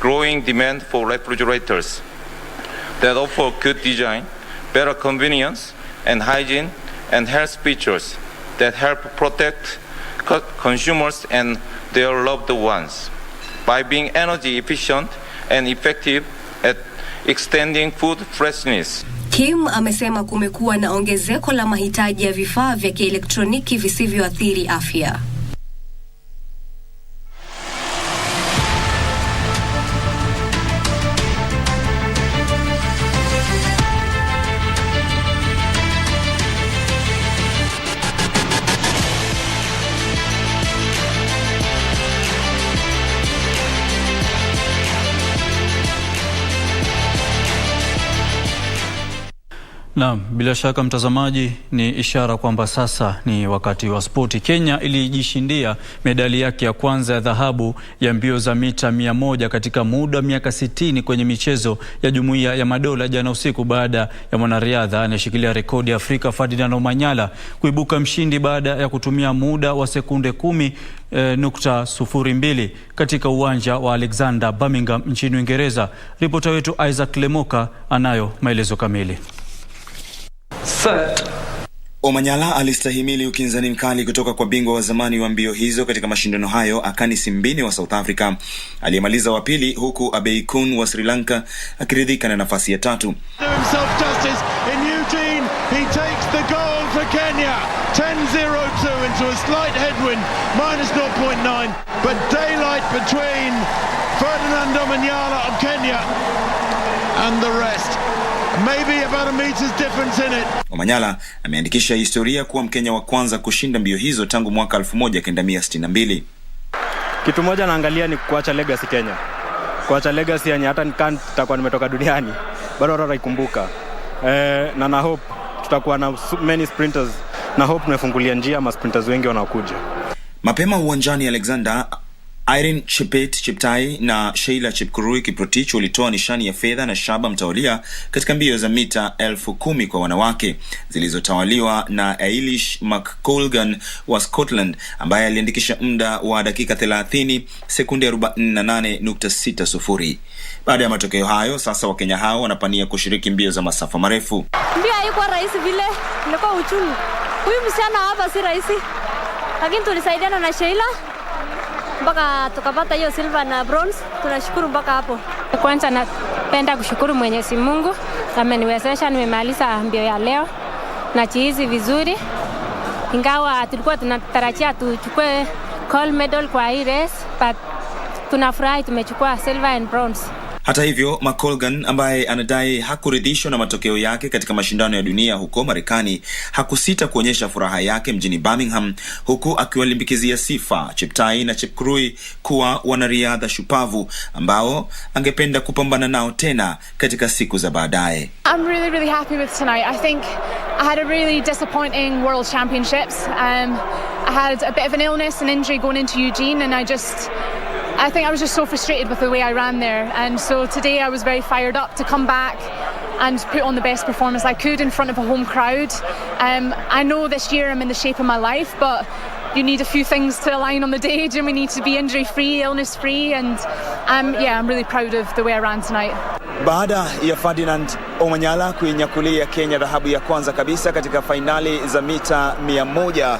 growing demand for refrigerators that offer good design, better convenience and hygiene, and health features that help protect consumers and their loved ones by being energy efficient and effective at extending food freshness. Kim amesema kumekuwa na ongezeko la mahitaji ya vifaa vya kielektroniki visivyoathiri afya. Naam, bila shaka mtazamaji, ni ishara kwamba sasa ni wakati wa spoti. Kenya ilijishindia medali yake ya kwanza ya dhahabu ya mbio za mita 100 katika muda wa miaka 60 kwenye michezo ya Jumuiya ya Madola jana usiku, baada ya mwanariadha anayeshikilia rekodi ya Afrika Ferdinand Omanyala kuibuka mshindi baada ya kutumia muda wa sekunde 10.02 katika uwanja wa Alexander Birmingham nchini Uingereza. Ripota wetu Isaac Lemoka anayo maelezo kamili. Omanyala alistahimili ukinzani mkali kutoka kwa bingwa wa zamani wa mbio hizo katika mashindano hayo, Akani Simbine wa South Africa, aliyemaliza wa pili, huku Abei Kun wa Sri Lanka akiridhika na nafasi ya tatu. Ferdinand Omanyala of Kenya and the rest. Maybe about a meter's difference in it. Omanyala ameandikisha historia kuwa Mkenya wa kwanza kushinda mbio hizo tangu mwaka 1962. Kitu moja naangalia ni kuacha legacy Kenya. Kuacha legacy yani hata nitakuwa nimetoka duniani bado watu wataikumbuka. Na hope tutakuwa na many sprinters. Na hope tumefungulia njia ma sprinters wengi wanaokuja. Mapema uwanjani Alexander, Irene Cheptai na Sheila Chepkurui Kiprotich walitoa nishani ya fedha na shaba mtawalia katika mbio za mita 10,000 kwa wanawake zilizotawaliwa na Eilish McColgan wa Scotland, ambaye aliandikisha muda wa dakika 30 sekunde 48.60. Baada ya matokeo hayo, sasa Wakenya hao wanapania kushiriki mbio za masafa marefu. Mbio haikuwa rahisi vile, ilikuwa uchungu. Huyu msichana hapa si rahisi, lakini tulisaidiana na Sheila mpaka tukapata hiyo silver na bronze. Tunashukuru mpaka hapo. Kwanza napenda kushukuru Mwenyezi Mungu ameniwezesha nimemaliza mbio ya leo na chihizi vizuri, ingawa tulikuwa tunatarajia tuchukue gold medal kwa hii race, but tunafurahi tumechukua silver and bronze. Hata hivyo, McColgan ambaye anadai hakuridhishwa na matokeo yake katika mashindano ya dunia huko Marekani hakusita kuonyesha furaha yake mjini Birmingham, huku akiwalimbikizia sifa Cheptai na Chepkurui kuwa wanariadha shupavu ambao angependa kupambana nao tena katika siku za baadaye. I'm really happy with tonight. I think I had a really disappointing World Championships. I had a bit of an illness and injury going into Eugene, and I think I was just so frustrated with the way I ran there, and so today I was very fired up to come back and put on the best performance I could in front of a home crowd. I know this year I'm in the shape of my life, but you need a few things to align on the day, and we need to be injury-free, illness-free, and I'm really proud of the way I ran tonight. Baada ya Ferdinand Omanyala kuinyakulia Kenya dhahabu ya kwanza kabisa katika fainali za mita 100,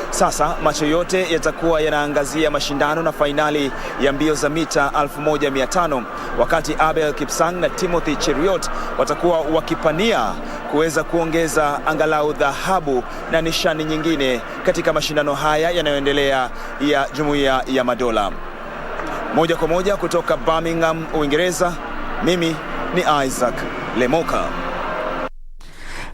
sasa macho yote yatakuwa yanaangazia mashindano na fainali ya mbio za mita 1500, wakati Abel Kipsang na Timothy Cheruiyot watakuwa wakipania kuweza kuongeza angalau dhahabu na nishani nyingine katika mashindano haya yanayoendelea ya Jumuiya ya Madola. Moja kwa moja kutoka Birmingham, Uingereza, mimi ni Isaac Lemoka.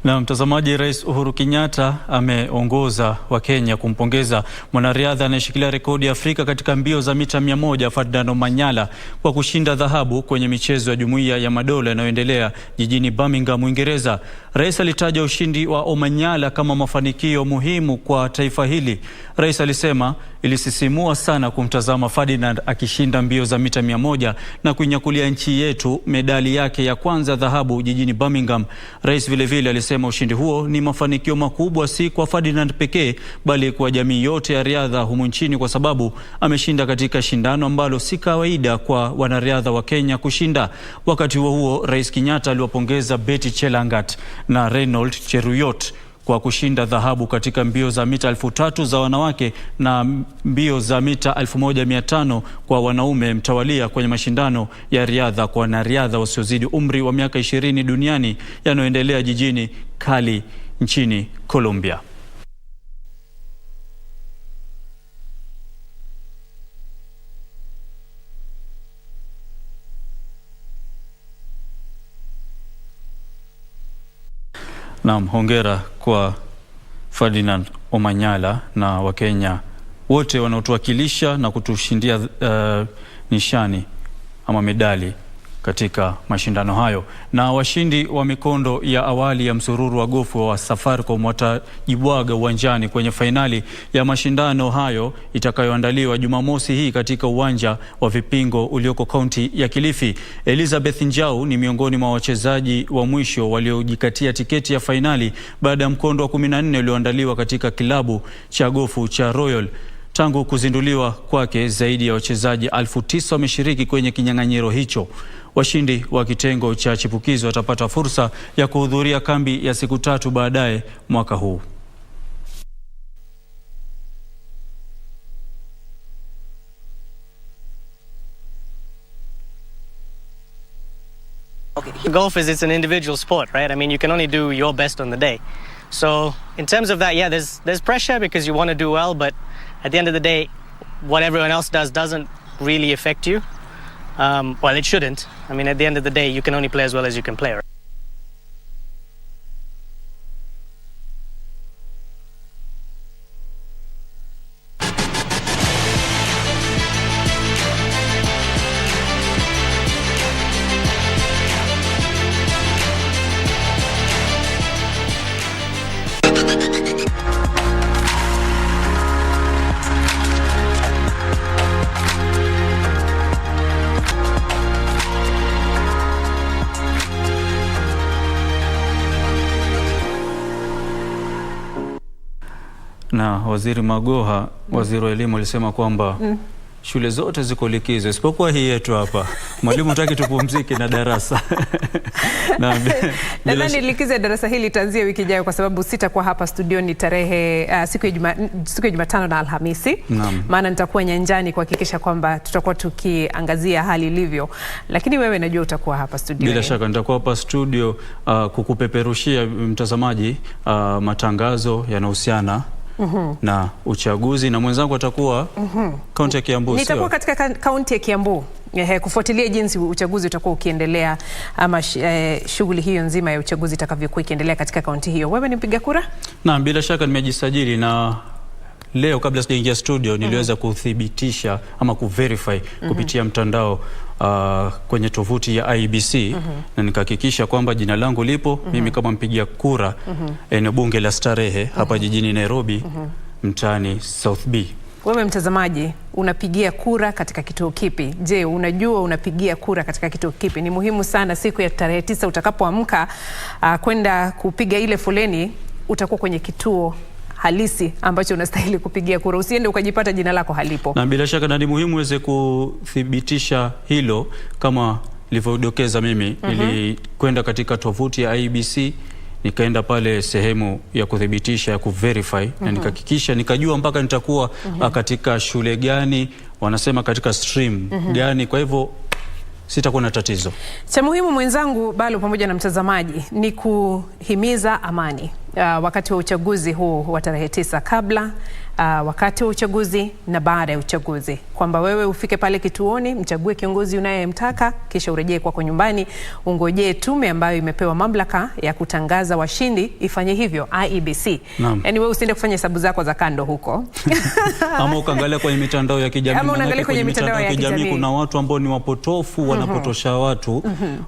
Na mtazamaji, Rais Uhuru Kenyatta ameongoza wa Kenya kumpongeza mwanariadha anayeshikilia rekodi ya Afrika katika mbio za mita 100 Ferdinand Omanyala kwa kushinda dhahabu kwenye michezo ya Jumuiya ya Madola inayoendelea jijini Birmingham, Uingereza. Rais alitaja ushindi wa Omanyala kama mafanikio muhimu kwa taifa hili. Rais alisema ilisisimua sana kumtazama Ferdinand akishinda mbio za mita 100 na kuinyakulia nchi yetu medali yake ya kwanza dhahabu jijini Birmingham. Rais vilevile alisema ushindi huo ni mafanikio makubwa si kwa Ferdinand pekee bali kwa jamii yote ya riadha humu nchini kwa sababu ameshinda katika shindano ambalo si kawaida kwa wanariadha wa Kenya kushinda. Wakati huo Rais Kenyatta aliwapongeza Betty Chelangat na Reynold Cheruyot kwa kushinda dhahabu katika mbio za mita 3000 za wanawake na mbio za mita 1500 kwa wanaume mtawalia kwenye mashindano ya riadha kwa wanariadha wasiozidi umri wa miaka 20 duniani yanayoendelea jijini Cali nchini Colombia. Naam, hongera kwa Ferdinand Omanyala na Wakenya wote wanaotuwakilisha na kutushindia nishani ama medali katika mashindano hayo. Na washindi wa mikondo ya awali ya msururu wa gofu wa Safaricom watajibwaga uwanjani kwenye fainali ya mashindano hayo itakayoandaliwa Jumamosi hii katika uwanja wa Vipingo ulioko kaunti ya Kilifi. Elizabeth Njau ni miongoni mwa wachezaji wa mwisho waliojikatia tiketi ya fainali baada ya mkondo wa 14 ulioandaliwa katika kilabu cha gofu cha Royal. Tangu kuzinduliwa kwake zaidi ya wachezaji 9,000 wameshiriki kwenye kinyang'anyiro hicho. Washindi wa kitengo cha chipukizi watapata fursa ya kuhudhuria kambi ya siku 3 baadaye mwaka huu. Okay. Golf it's an individual sport, right? I mean, you can only do your best on the day. So in terms of that, yeah, there's pressure because you want to do well, but at the end of the day, what everyone else does doesn't really affect you. Well, it shouldn't. I mean, at the end of the day, you can only play as well as you can play, right? Na Waziri Magoha, waziri wa elimu, alisema kwamba shule zote ziko likizo isipokuwa hii yetu hapa. Mwalimu hataki tupumzike na darasa. Nadhani likizo ya darasa hili itaanzia wiki ijayo kwa sababu sitakuwa hapa studioni tarehe siku ya Jumatano na Alhamisi. Maana nitakuwa nyanjani kuhakikisha kwamba tutakuwa tukiangazia hali ilivyo. Lakini wewe najua utakuwa hapa studio. Bila shaka nitakuwa hapa studio kukupeperushia mtazamaji matangazo yanahusiana na uchaguzi, na mwenzangu atakuwa kaunti ya Kiambu. Nitakuwa katika kaunti ya Kiambu kufuatilia jinsi uchaguzi utakuwa ukiendelea ama shughuli hiyo nzima ya uchaguzi itakavyokuwa ikiendelea katika kaunti hiyo. Wewe ni mpiga kura? Na bila shaka nimejisajili, na leo kabla sijaingia studio niliweza kuthibitisha ama kuverify kupitia mtandao kwenye tovuti ya IBC na nikahakikisha kwamba jina langu lipo mimi kama mpigia kura eneo bunge la Starehe hapa jijini Nairobi mtaani South B. Wewe mtazamaji, unapigia kura katika kituo kipi? Je, unajua unapigia kura katika kituo kipi? Ni muhimu sana siku ya tarehe 9 utakapoamka kwenda kupiga ile foleni, utakuwa kwenye kituo halisi ambacho unastahili kupigia kura. Usiende ukajipata jina lako halipo. Na bila shaka ni muhimu uweze kuthibitisha hilo kama nilivyodokeza mimi. Nilikwenda katika tovuti ya IBC, nikaenda pale sehemu ya kuthibitisha ya kuverify na nikahakikisha, nikajua mpaka nitakuwa katika shule gani, wanasema katika stream gani, kwa hivyo sitakuwa na tatizo. Cha muhimu mwenzangu Bhalo pamoja na mtazamaji ni kuhimiza amani wakati wa uchaguzi huu wa tarehe 9, kabla, wakati wa uchaguzi na baada ya uchaguzi, kwamba wewe ufike pale kituoni, mchague kiongozi unayemtaka, kisha urejee kwako nyumbani, ungojee tume ambayo imepewa mamlaka ya kutangaza washindi ifanye hivyo, IEBC. Yaani wewe usiende kufanya hesabu zako za kando huko. Ama ukaangalia kwenye mitandao ya kijamii. Ama unaangalia kwenye mitandao ya kijamii kuna watu ambao ni wapotofu, wanapotosha watu,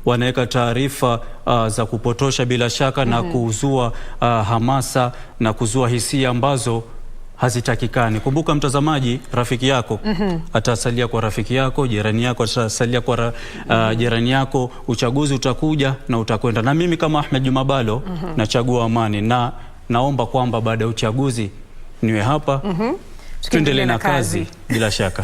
wanaweka taarifa za kupotosha bila shaka na kuzua hamasa na kuzua hisia ambazo hazitakikani. Kumbuka mtazamaji, rafiki yako atasalia kwa rafiki yako, jirani yako atasalia kwa jirani yako. Uchaguzi utakuja na utakwenda. Na mimi kama Ahmed Juma Bhalo nachagua amani, na naomba kwamba baada ya uchaguzi niwe hapa tuendelee na kazi bila shaka.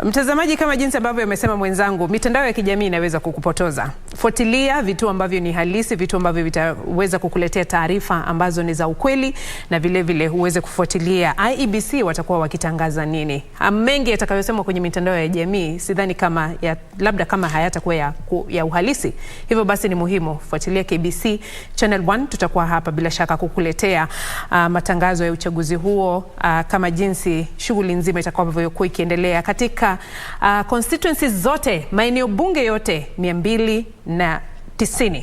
Mtazamaji, kama jinsi ambavyo amesema mwenzangu, mitandao ya kijamii inaweza kukupotoza. Fuatilia vitu ambavyo ni halisi, vitu ambavyo vitaweza kukuletea taarifa ambazo ni za ukweli, na vile vile uweze kufuatilia IEBC watakuwa wakitangaza nini. Mengi yatakayosema kwenye mitandao ya jamii sidhani kama labda kama hayatakuwa ya uhalisi. Hivyo basi ni muhimu fuatilia KBC Channel 1, tutakuwa hapa bila shaka kukuletea matangazo ya uchaguzi huo, kama jinsi shughuli nzima itakavyokuwa ikiendelea katika constituencies zote, maeneo bunge yote 290.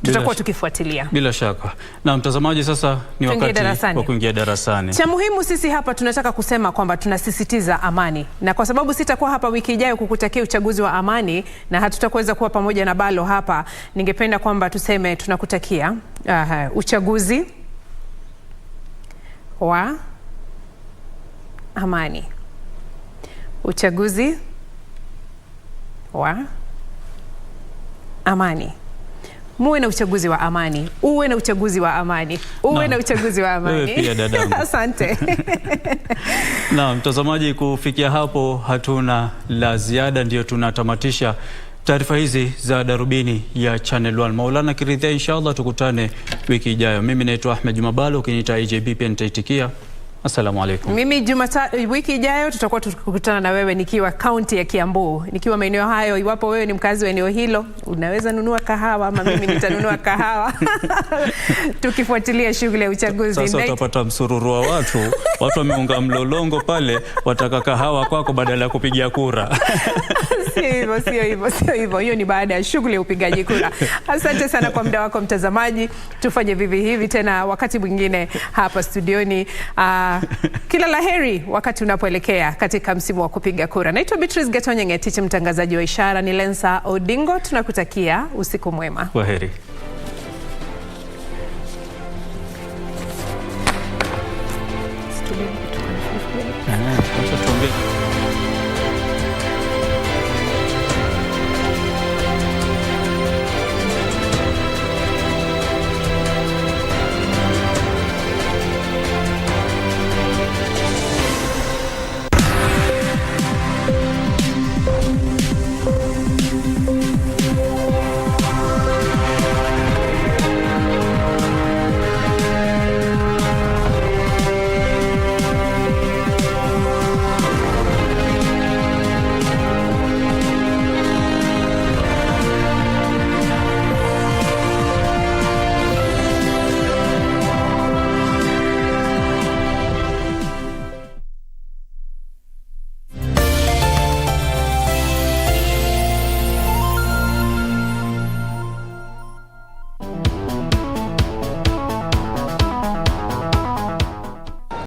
Tutakuwa tukifuatilia bila shaka. Na mtazamaji, sasa ni wakati wa kuingia darasani. Cha muhimu sisi hapa tunataka kusema kwamba tunasisitiza amani, na kwa sababu sitakuwa hapa wiki ijayo kukutakia uchaguzi wa amani na hatutakuweza kuwa pamoja na Bhalo hapa, ningependa kwamba tuseme tunakutakia uchaguzi wa amani. Uchaguzi wa amani. Muwe na uchaguzi wa amani. Uwe na uchaguzi wa amani. Uwe na uchaguzi wa amani. Asante. Na mtazamaji, kufikia hapo hatuna la ziada, ndio tunatamatisha taarifa hizi za Darubini ya Channel 1. Maulana kiridhia, inshallah tukutane wiki ijayo. Mimi naitwa Ahmed Juma Bhalo, ukiniita IJB pia nitaitikia. Assalamu alaikum. Mimi wiki ijayo tutakuwa tukikutana na wewe nikiwa kaunti ya Kiambu, nikiwa maeneo hayo. Iwapo wewe ni mkazi wa eneo hilo, unaweza nunua kahawa ama mimi nitanunua kahawa tukifuatilia shughuli ya uchaguzi. Sasa utapata msururu wa watu wameunga mlolongo pale, wataka kahawa kwako badala ya kupigia kura. Sio hivyo. Hiyo ni baada ya shughuli ya upigaji kura. Asante sana kwa muda wako mtazamaji. Tufanye vivi hivi tena wakati mwingine hapa studioni. Kila laheri wakati unapoelekea katika msimu wa kupiga kura. Naitwa Beatrice Gatonye, mtangazaji wa ishara ni Lensa Odingo. Tunakutakia usiku mwema. Kwaheri. Sasa tuongee.